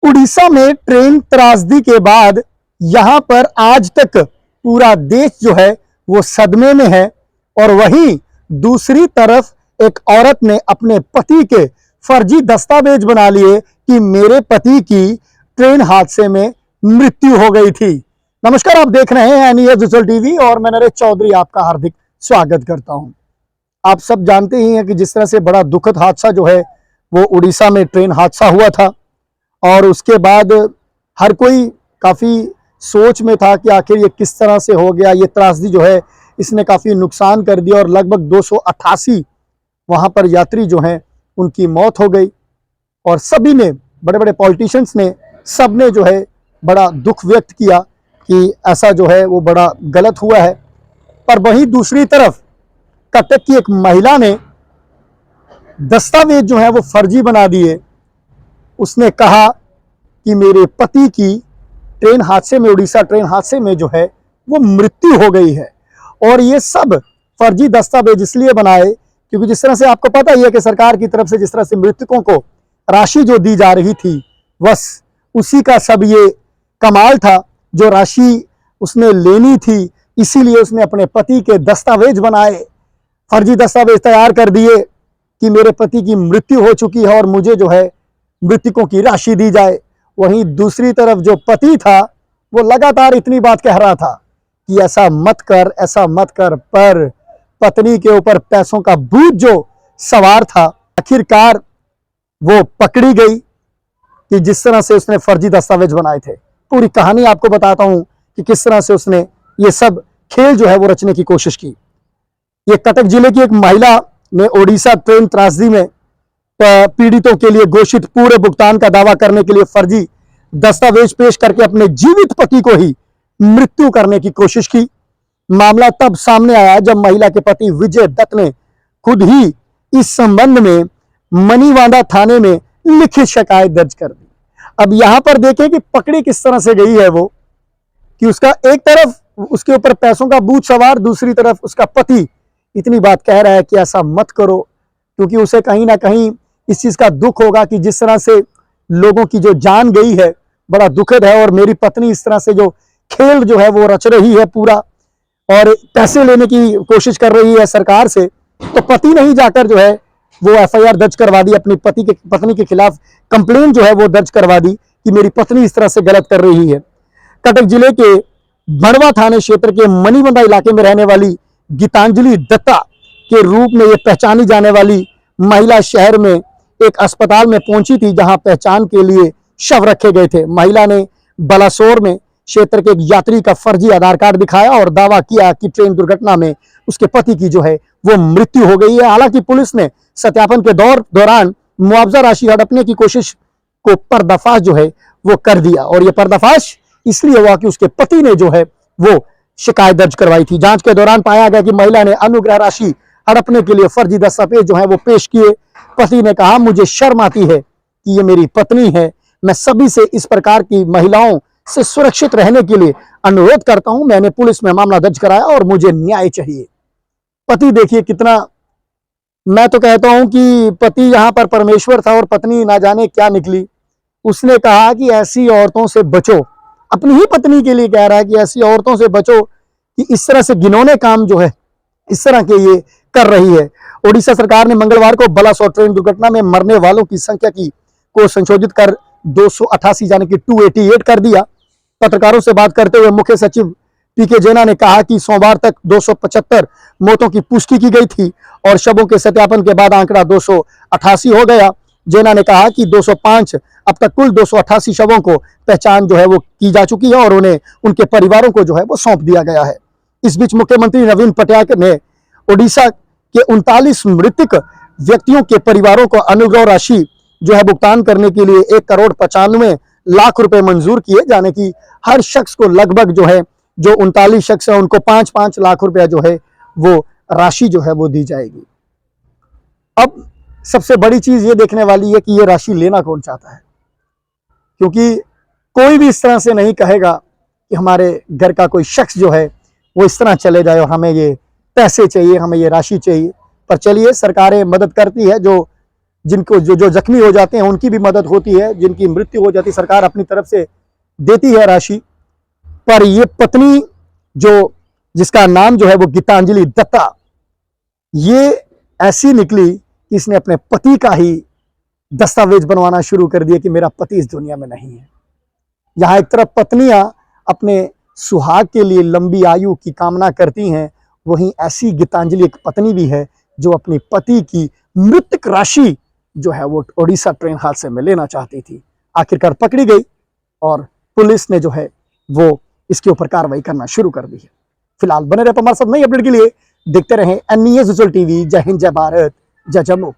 उड़ीसा में ट्रेन त्रासदी के बाद यहां पर आज तक पूरा देश जो है वो सदमे में है। और वहीं दूसरी तरफ एक औरत ने अपने पति के फर्जी दस्तावेज बना लिए कि मेरे पति की ट्रेन हादसे में मृत्यु हो गई थी। नमस्कार, आप देख रहे हैं एनईएस डिजिटल टीवी और मैं नरेश चौधरी आपका हार्दिक स्वागत करता हूं। आप सब जानते ही हैं कि जिस तरह से बड़ा दुखद हादसा जो है वो उड़ीसा में ट्रेन हादसा हुआ था और उसके बाद हर कोई काफ़ी सोच में था कि आखिर ये किस तरह से हो गया। ये त्रासदी जो है इसने काफ़ी नुकसान कर दिया और लगभग 288 वहाँ पर यात्री जो हैं उनकी मौत हो गई। और सभी ने, बड़े बड़े पॉलिटिशियंस ने, सब ने जो है बड़ा दुख व्यक्त किया कि ऐसा जो है वो बड़ा गलत हुआ है। पर वहीं दूसरी तरफ कटक की एक महिला ने दस्तावेज जो है वो फर्जी बना दिए। उसने कहा कि मेरे पति की ट्रेन हादसे में, उड़ीसा ट्रेन हादसे में जो है वो मृत्यु हो गई है। और ये सब फर्जी दस्तावेज इसलिए बनाए क्योंकि जिस तरह से आपको पता ही है कि सरकार की तरफ से जिस तरह से मृतकों को राशि जो दी जा रही थी, बस उसी का सब ये कमाल था। जो राशि उसने लेनी थी, इसीलिए उसने अपने पति के दस्तावेज बनाए, फर्जी दस्तावेज तैयार कर दिए कि मेरे पति की मृत्यु हो चुकी है और मुझे जो है मृतकों की राशि दी जाए। वहीं दूसरी तरफ जो पति था वो लगातार इतनी बात कह रहा था कि ऐसा मत कर, ऐसा मत कर, पर पत्नी के ऊपर पैसों का भूत जो सवार था, आखिरकार वो पकड़ी गई कि जिस तरह से उसने फर्जी दस्तावेज बनाए थे। पूरी कहानी आपको बताता हूं कि किस तरह से उसने ये सब खेल जो है वो रचने की कोशिश की। ये कटक जिले की एक महिला ने उड़ीसा ट्रेन त्रासदी में पीड़ितों के लिए घोषित पूरे भुगतान का दावा करने के लिए फर्जी दस्तावेज पेश करके अपने जीवित पति को ही मृत्यु करने की कोशिश की। मामला तब सामने आया जब महिला के पति विजय दत्त ने खुद ही इस संबंध में मनीवांडा थाने में लिखित शिकायत दर्ज कर दी। अब यहां पर देखें कि पकड़ी किस तरह से गई है वो, कि उसका एक तरफ उसके ऊपर पैसों का भूत सवार, दूसरी तरफ उसका पति इतनी बात कह रहा है कि ऐसा मत करो, क्योंकि उसे कहीं ना कहीं इस चीज का दुख होगा कि जिस तरह से लोगों की जो जान गई है बड़ा दुखद है। और मेरी पत्नी इस तरह से जो खेल जो है वो रच रही है पूरा, और पैसे लेने की कोशिश कर रही है सरकार से, तो पति ने ही जाकर जो है वो एफआईआर दर्ज करवा दी, अपनी पत्नी के खिलाफ कंप्लेन जो है वो दर्ज करवा दी कि मेरी पत्नी इस तरह से गलत कर रही है। कटक जिले के भड़वा थाने क्षेत्र के मनीबंदा इलाके में रहने वाली गीतांजलि दत्ता के रूप में ये पहचानी जाने वाली महिला शहर में एक अस्पताल में पहुंची थी जहां पहचान के लिए शव रखे गए थे। महिला ने बलासोर में क्षेत्र के एक यात्री का फर्जी आधार कार्ड दिखाया और दावा किया कि ट्रेन दुर्घटना में उसके पति की जो है वो मृत्यु हो गई है। हालांकि पुलिस ने सत्यापन के दौरान मुआवजा राशि हड़पने की कोशिश को पर्दाफाश जो है वो कर दिया। और यह पर्दाफाश इसलिए हुआ कि उसके पति ने जो है वो शिकायत दर्ज करवाई थी। जांच के दौरान पाया गया कि महिला ने अनुग्रह राशि हड़पने के लिए फर्जी दस्तावेज जो है वो पेश किए। पति ने कहा, मुझे शर्म आती है कि ये मेरी पत्नी है, मैं सभी से इस प्रकार की महिलाओं से सुरक्षित रहने के लिए अनुरोध करता हूं। मैंने पुलिस में मामला दर्ज कराया और मुझे न्याय चाहिए। पति देखिए कितना, मैं तो कहता हूं कि पति यहां पर परमेश्वर था और पत्नी ना जाने क्या निकली। उसने कहा कि ऐसी औरतों से बचो, अपनी ही पत्नी के लिए कह रहा है कि ऐसी औरतों से बचो कि इस तरह से घिनौने काम जो है इस तरह के ये कर रही है। ओडिशा सरकार ने मंगलवार को बलासोर ट्रेन दुर्घटना में मरने वालों की संख्या को संशोधित कर 288 यानी कि 288 कर दिया। पत्रकारों से बात करते हुए मुख्य सचिव पीके जैना ने कहा कि सोमवार तक 275 मौतों की पुष्टि की गई थी और शवों के सत्यापन के बाद आंकड़ा 288 हो गया। जैना ने कहा कि 205 अब तक कुल 288 शवों को पहचान जो है वो की जा चुकी है और उन्हें उनके परिवारों को जो है वो सौंप दिया गया है। इस बीच मुख्यमंत्री नवीन पटनायक ने ओडिशा के 39 मृतक व्यक्तियों के परिवारों को अनुग्रह राशि जो है भुगतान करने के लिए 1,95,00,000 रुपए मंजूर किए, जाने की हर शख्स को लगभग जो है जो 39 शख्स है उनको 5-5 लाख रुपया जो है वो राशि जो है वो दी जाएगी। अब सबसे बड़ी चीज ये देखने वाली है कि ये राशि लेना कौन चाहता है, क्योंकि कोई भी इस तरह से नहीं कहेगा कि हमारे घर का कोई शख्स जो है वो इस तरह चले जाए और हमें ये पैसे चाहिए, हमें ये राशि चाहिए। पर चलिए, सरकारें मदद करती है जो जिनको जो जो जख्मी हो जाते हैं उनकी भी मदद होती है, जिनकी मृत्यु हो जाती है सरकार अपनी तरफ से देती है राशि। पर ये पत्नी जो जिसका नाम जो है वो गीतांजलि दत्ता, ये ऐसी निकली कि इसने अपने पति का ही दस्तावेज बनवाना शुरू कर दिया कि मेरा पति इस दुनिया में नहीं है। यहां एक तरफ पत्नियां अपने सुहाग के लिए लंबी आयु की कामना करती हैं, वहीं ऐसी गीतांजलि एक पत्नी भी है जो अपने पति की मृतक राशि जो है वो ओडिशा ट्रेन हादसे में लेना चाहती थी। आखिरकार पकड़ी गई और पुलिस ने जो है वो इसके ऊपर कार्रवाई करना शुरू कर दी है। फिलहाल बने रहे हमारे साथ नई अपडेट के लिए, देखते रहें NES विजुअल टीवी। जय हिंद, जय भारत, जय जम्मू।